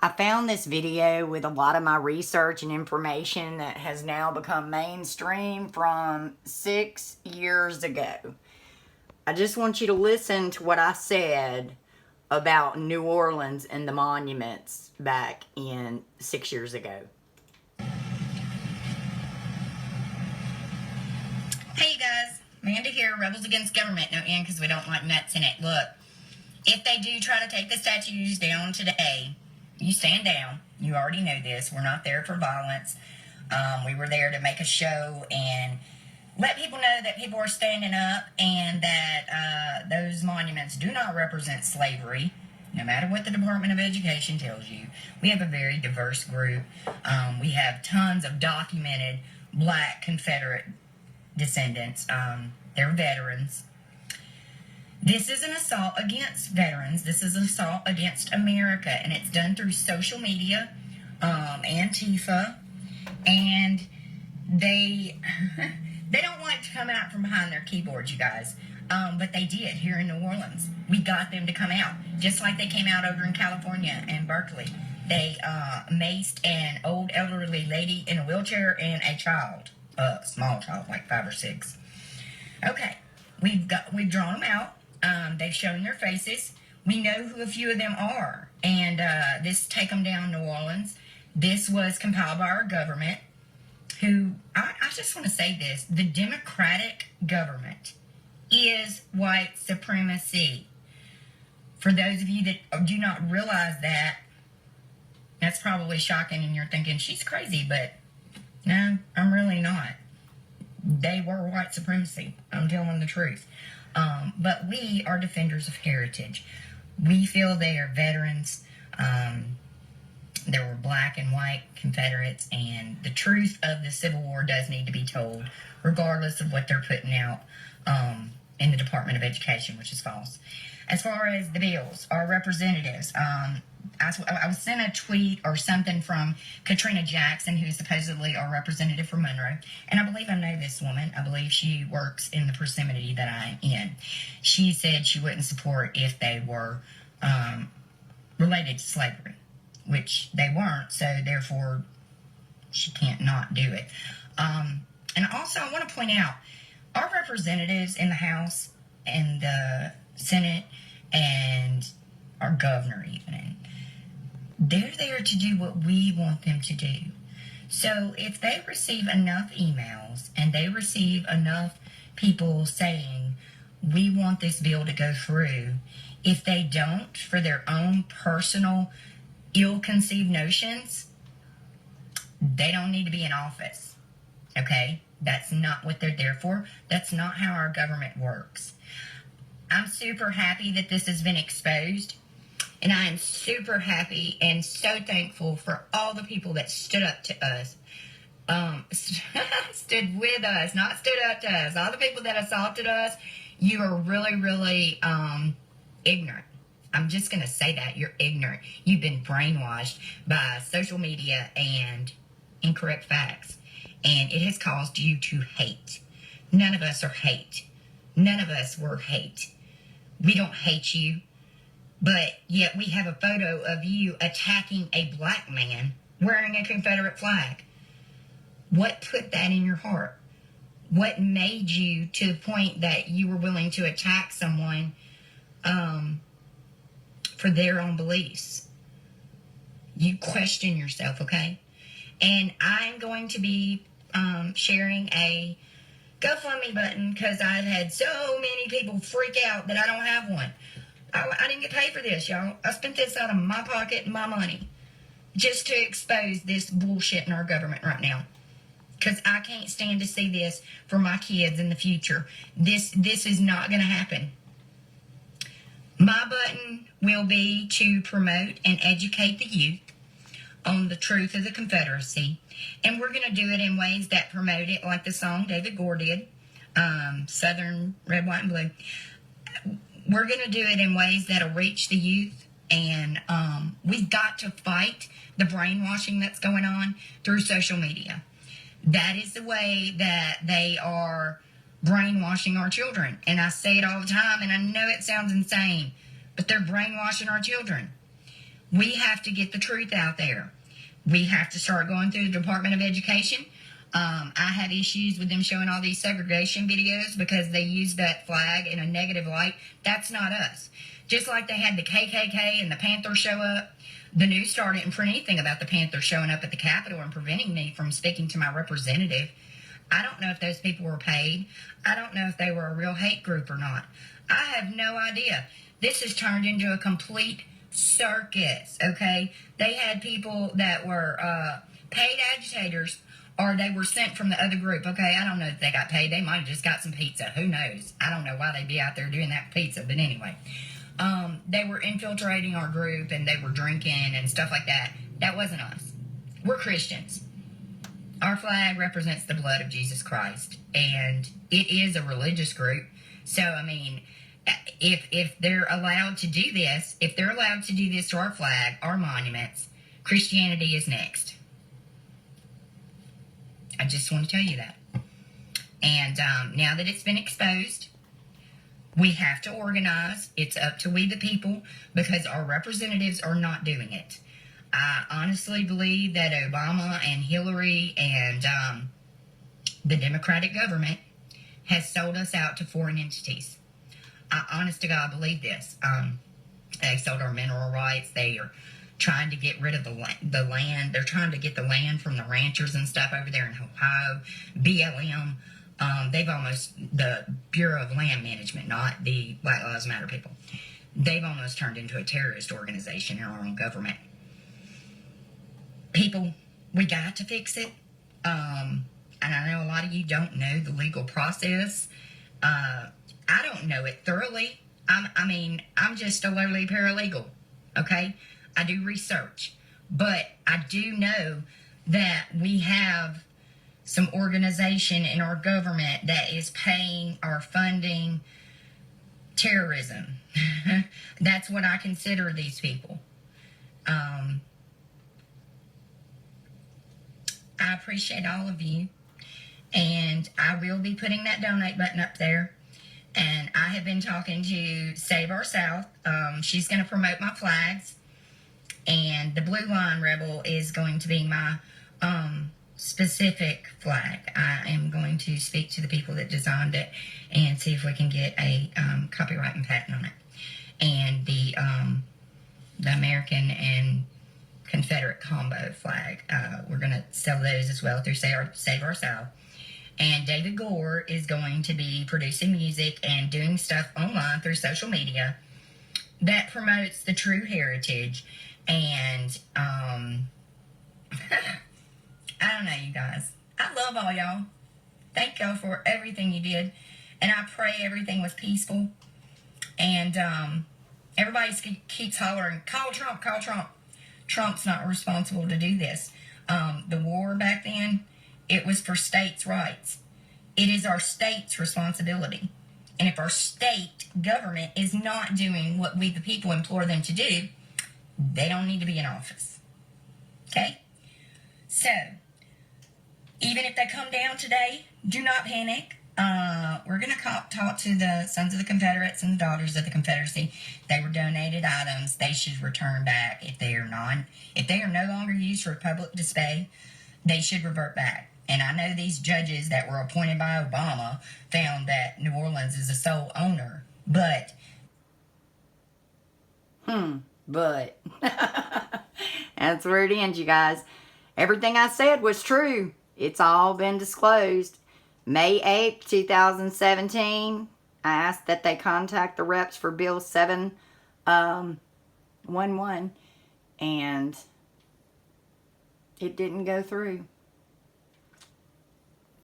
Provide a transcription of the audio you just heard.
I found this video with a lot of my research and information that has now become mainstream from 6 years ago. I just want you to listen to what I said about New Orleans and the monuments back in 6 years ago. Hey you guys, Amanda here, Rebels Against Government. No end because we don't like nuts in it. Look, if they do try to take the statues down today, you stand down. You already know this. We're not there for violence. We were there to make a show and let people know that people are standing up and that those monuments do not represent slavery, no matter what the Department of Education tells you. We have a very diverse group. We have tons of documented Black Confederate descendants. They're veterans. This is an assault against veterans. This is an assault against America, and it's done through social media, Antifa, and they don't like to come out from behind their keyboards, you guys. But they did here in New Orleans. We got them to come out, just like they came out over in California and Berkeley. They maced an old elderly lady in a wheelchair and a child, a small child, like 5 or 6. Okay, we've drawn them out. They've shown their faces. We know who a few of them are. And this Take Them Down New Orleans, this was compiled by our government, who, I just want to say this, the Democratic government is white supremacy. For those of you that do not realize that, that's probably shocking and you're thinking, she's crazy, but no, I'm really not. They were white supremacy. I'm telling the truth. But we are defenders of heritage. We feel they are veterans. There were Black and white Confederates, and the truth of the Civil War does need to be told, regardless of what they're putting out in the Department of Education, which is false. As far as the bills, our representatives, I was sent a tweet or something from Katrina Jackson, who's supposedly our representative for Monroe. And I believe I know this woman. I believe she works in the proximity that I'm in. She said she wouldn't support if they were related to slavery, which they weren't. So therefore, she can't not do it. And also, I want to point out, our representatives in the House and the Senate and our governor even, they're there to do what we want them to do. So if they receive enough emails and they receive enough people saying, we want this bill to go through, if they don't, for their own personal ill-conceived notions, they don't need to be in office. Okay? That's not what they're there for. That's not how our government works. I'm super happy that this has been exposed. And I am super happy and so thankful for all the people that stood up to us. Stood with us, not stood up to us. All the people that assaulted us, you are really, really ignorant. I'm just going to say that. You're ignorant. You've been brainwashed by social media and incorrect facts. And it has caused you to hate. None of us are hate. None of us were hate. We don't hate you. But yet we have a photo of you attacking a Black man wearing a Confederate flag. What put that in your heart? What made you to the point that you were willing to attack someone for their own beliefs? You question yourself, okay? And I'm going to be sharing a GoFundMe button because I've had so many people freak out that I don't have one. I didn't get paid for this, y'all. I spent this out of my pocket and my money just to expose this bullshit in our government right now. Because I can't stand to see this for my kids in the future. This is not going to happen. My button will be to promote and educate the youth on the truth of the Confederacy. And we're going to do it in ways that promote it, like the song David Gore did, Southern Red, White, and Blue. We're going to do it in ways that'll reach the youth, and we've got to fight the brainwashing that's going on through social media. That is the way that they are brainwashing our children. And I say it all the time, and I know it sounds insane, but they're brainwashing our children. We have to get the truth out there. We have to start going through the Department of Education. I had issues with them showing all these segregation videos because they used that flag in a negative light. That's not us. Just like they had the KKK and the Panthers show up, the news star didn't print anything about the Panthers showing up at the Capitol and preventing me from speaking to my representative. I don't know if those people were paid. I don't know if they were a real hate group or not. I have no idea. This has turned into a complete circus, okay? They had people that were paid agitators, or they were sent from the other group, okay? I don't know if they got paid. They might have just got some pizza. Who knows? I don't know why they'd be out there doing that pizza, but anyway. They were infiltrating our group, and they were drinking and stuff like that. That wasn't us. We're Christians. Our flag represents the blood of Jesus Christ, and it is a religious group. So, I mean, if they're allowed to do this, if they're allowed to do this to our flag, our monuments, Christianity is next. I just want to tell you that. And now that it's been exposed, we have to organize. It's up to we the people, because our representatives are not doing it. I honestly believe that Obama and Hillary and the Democratic government has sold us out to foreign entities. I honest to God believe this. They sold our mineral rights. They are trying to get rid of the land. They're trying to get the land from the ranchers and stuff over there in Ohio. BLM. The Bureau of Land Management, not the Black Lives Matter people. They've almost turned into a terrorist organization in our own government. People, we got to fix it. And I know a lot of you don't know the legal process. I don't know it thoroughly. I'm just a lowly paralegal, okay? I do research. But I do know that we have some organization in our government that is paying or funding terrorism. That's what I consider these people. I appreciate all of you. And I will be putting that donate button up there. And I have been talking to Save Our South. She's going to promote my flags. And the Blue Line Rebel is going to be my specific flag. I am going to speak to the people that designed it and see if we can get a copyright and patent on it. And the American and Confederate combo flag. We're going to sell those as well through Save Our South. And David Gore is going to be producing music and doing stuff online through social media that promotes the true heritage. And I don't know, you guys. I love all y'all. Thank y'all for everything you did. And I pray everything was peaceful. And everybody keeps hollering, call Trump, call Trump. Trump's not responsible to do this. The war back then, it was for states' rights. It is our state's responsibility. And if our state government is not doing what we the people implore them to do, they don't need to be in office. Okay? So, even if they come down today, do not panic. We're going to talk to the Sons of the Confederates and the Daughters of the Confederacy. They were donated items. They should return back. If they are no longer used for public display, they should revert back. And I know these judges that were appointed by Obama found that New Orleans is a sole owner, but that's where it ends, you guys. Everything I said was true. It's all been disclosed. May 8th, 2017, I asked that they contact the reps for Bill 711, and it didn't go through.